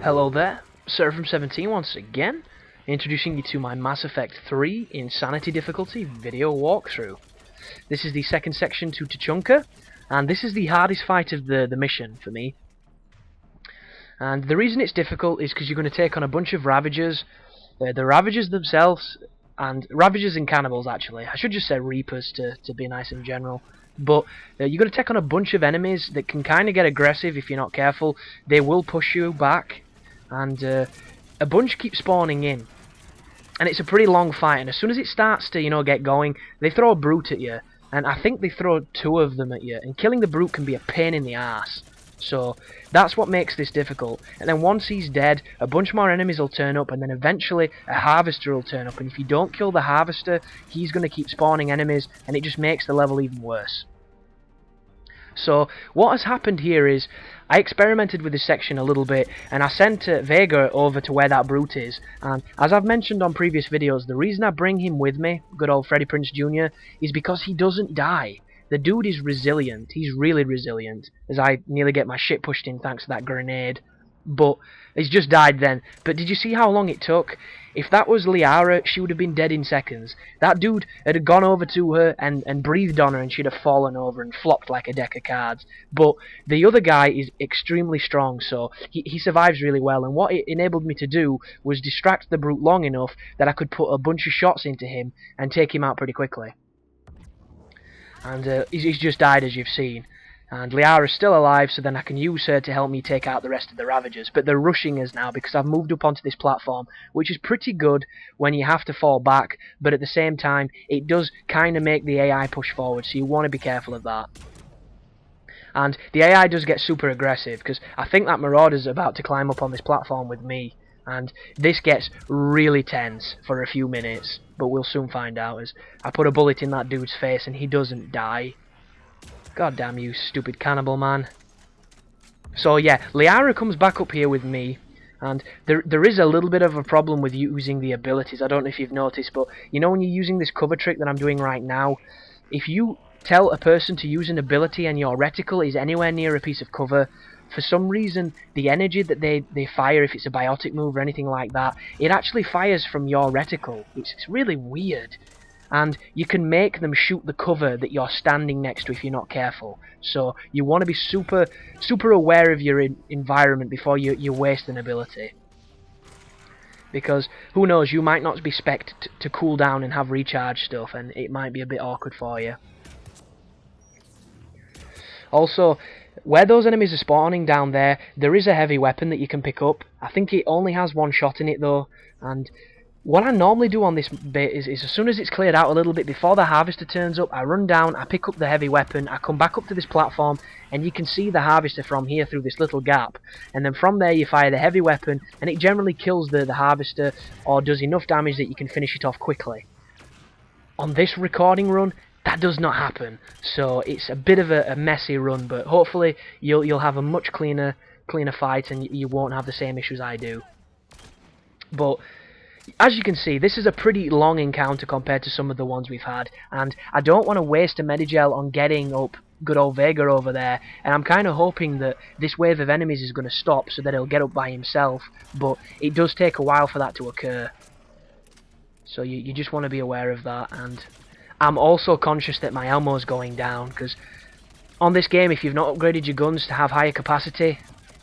Hello there, Seraph17 once again, introducing you to my Mass Effect 3 Insanity difficulty video walkthrough. This is the second section to Tuchunka, and this is the hardest fight of the mission for me. And the reason it's difficult is because you're going to take on a bunch of Ravagers. The Ravagers themselves, and Ravagers and Cannibals actually, I should just say Reapers to be nice in general. But you're going to take on a bunch of enemies that can kind of get aggressive if you're not careful. They will push you back, and a bunch keep spawning in. And it's a pretty long fight, and as soon as it starts to, get going, they throw a brute at you. And I think they throw 2 of them at you, and killing the brute can be a pain in the ass. So that's what makes this difficult. And then once he's dead, a bunch more enemies will turn up, and then eventually a harvester will turn up. And if you don't kill the harvester, he's going to keep spawning enemies, and it just makes the level even worse. So what has happened here is I experimented with this section a little bit, and I sent Vega over to where that brute is. And as I've mentioned on previous videos, the reason I bring him with me, good old Freddie Prinze Jr., is because he doesn't die. The dude is resilient. He's really resilient, as I nearly get my shit pushed in thanks to that grenade. But he's just died then. But did you see how long it took? If that was Liara, she would have been dead in seconds. That dude had gone over to her and breathed on her, and she'd have fallen over and flopped like a deck of cards. But the other guy is extremely strong, so he survives really well. And what it enabled me to do was distract the brute long enough that I could put a bunch of shots into him and take him out pretty quickly. And he's just died, as you've seen. And Liara's still alive, so then I can use her to help me take out the rest of the Ravagers. But they're rushing us now because I've moved up onto this platform, which is pretty good when you have to fall back, but at the same time, it does kind of make the AI push forward, so you want to be careful of that. And the AI does get super aggressive, because I think that Marauder's about to climb up on this platform with me, and this gets really tense for a few minutes, but we'll soon find out, as I put a bullet in that dude's face and he doesn't die. God damn you, stupid cannibal man. So yeah, Liara comes back up here with me, and there is a little bit of a problem with using the abilities. I don't know if you've noticed, but you know when you're using this cover trick that I'm doing right now, if you tell a person to use an ability and your reticle is anywhere near a piece of cover, for some reason the energy that they fire, if it's a biotic move or anything like that, it actually fires from your reticle. It's really weird. And you can make them shoot the cover that you're standing next to if you're not careful. So you want to be super aware of your environment before you waste an ability. Because who knows, you might not be spec'd to cool down and have recharge stuff, and it might be a bit awkward for you. Also, where those enemies are spawning down there is a heavy weapon that you can pick up. I think it only has 1 shot in it though, and what I normally do on this bit is as soon as it's cleared out a little bit before the harvester turns up, I run down, I pick up the heavy weapon, I come back up to this platform, and you can see the harvester from here through this little gap. And then from there you fire the heavy weapon, and it generally kills the harvester, or does enough damage that you can finish it off quickly. On this recording run, that does not happen, so it's a bit of a messy run, but hopefully you'll have a much cleaner fight, and you won't have the same issues I do. But as you can see, this is a pretty long encounter compared to some of the ones we've had, and I don't want to waste a Medigel on getting up good old Vega over there, and I'm kind of hoping that this wave of enemies is going to stop so that he'll get up by himself, but it does take a while for that to occur. So you just want to be aware of that, and I'm also conscious that my ammo is going down, because on this game, if you've not upgraded your guns to have higher capacity,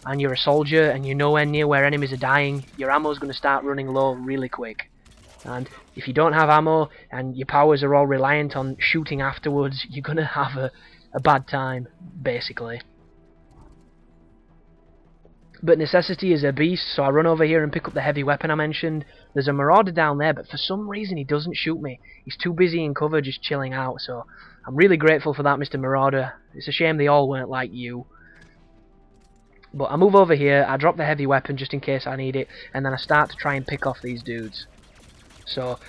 and you're a soldier and you're nowhere near where enemies are dying, your ammo's going to start running low really quick. And if you don't have ammo and your powers are all reliant on shooting afterwards, you're going to have a bad time, basically. But necessity is a beast, so I run over here and pick up the heavy weapon I mentioned. There's a Marauder down there, but for some reason he doesn't shoot me. He's too busy in cover just chilling out, so I'm really grateful for that, Mr. Marauder. It's a shame they all weren't like you. But I move over here, I drop the heavy weapon just in case I need it, and then I start to try and pick off these dudes. So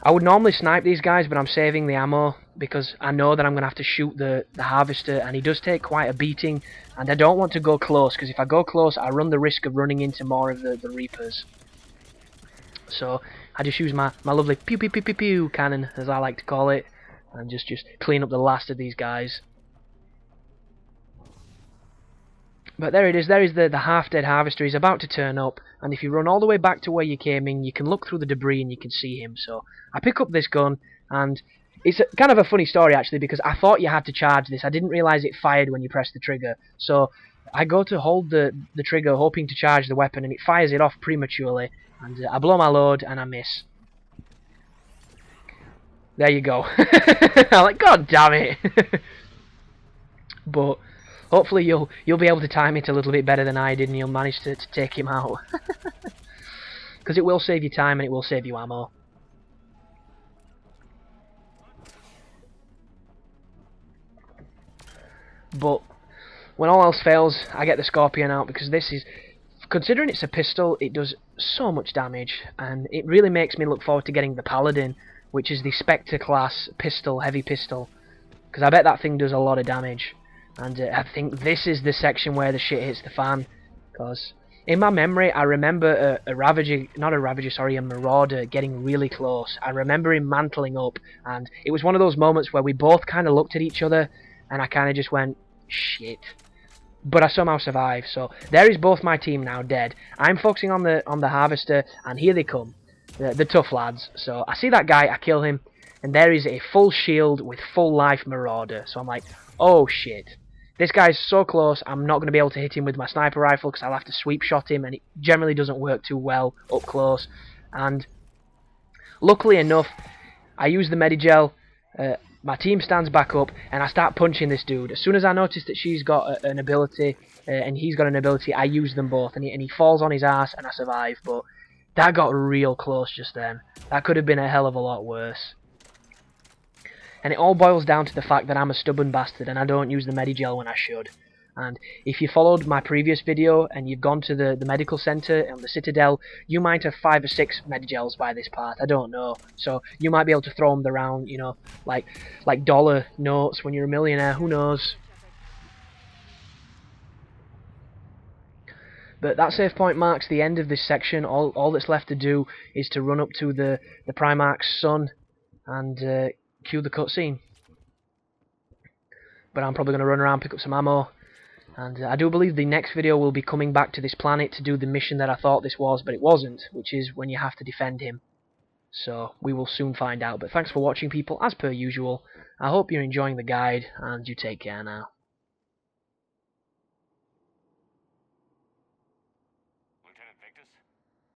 I would normally snipe these guys, but I'm saving the ammo because I know that I'm going to have to shoot the harvester, and he does take quite a beating, and I don't want to go close, because if I go close I run the risk of running into more of the Reapers. So I just use my lovely pew pew pew pew pew cannon, as I like to call it, and just clean up the last of these guys. But there it is, there is the half-dead harvester. He's about to turn up, and if you run all the way back to where you came in, you can look through the debris and you can see him. So I pick up this gun, and it's kind of a funny story actually, because I thought you had to charge this. I didn't realise it fired when you pressed the trigger. So I go to hold the trigger hoping to charge the weapon, and it fires it off prematurely, and I blow my load and I miss. There you go. I'm like, God damn it. But hopefully you'll be able to time it a little bit better than I did, and you'll manage to take him out. Because it will save you time and it will save you ammo. But when all else fails, I get the Scorpion out, because this is, considering it's a pistol, it does so much damage, and it really makes me look forward to getting the Paladin, which is the Spectre class pistol, heavy pistol, because I bet that thing does a lot of damage. And I think this is the section where the shit hits the fan, because in my memory I remember a Marauder getting really close. I remember him mantling up, and it was one of those moments where we both kind of looked at each other, and I kind of just went, shit. But I somehow survived, so there is both my team now dead. I'm focusing on the harvester, and here they come, the tough lads. So I see that guy, I kill him, and there is a full shield with full life Marauder. So I'm like, oh shit. This guy's so close, I'm not going to be able to hit him with my sniper rifle because I'll have to sweep shot him, and it generally doesn't work too well up close. And luckily enough, I use the Medigel, my team stands back up, and I start punching this dude. As soon as I notice that she's got an ability, and he's got an ability, I use them both, and he falls on his ass, and I survive. But that got real close just then. That could have been a hell of a lot worse. And it all boils down to the fact that I'm a stubborn bastard and I don't use the Medigel when I should. And if you followed my previous video and you've gone to the medical centre on the Citadel, you might have 5 or 6 Medigels by this part, I don't know. So you might be able to throw them around, you know, like dollar notes when you're a millionaire, who knows. But that save point marks the end of this section. All that's left to do is to run up to the Primarch's son and cue the cutscene. But I'm probably going to run around, pick up some ammo, and I do believe the next video will be coming back to this planet to do the mission that I thought this was, but it wasn't, which is when you have to defend him. So we will soon find out. But thanks for watching, people, as per usual. I hope you're enjoying the guide, and you take care now.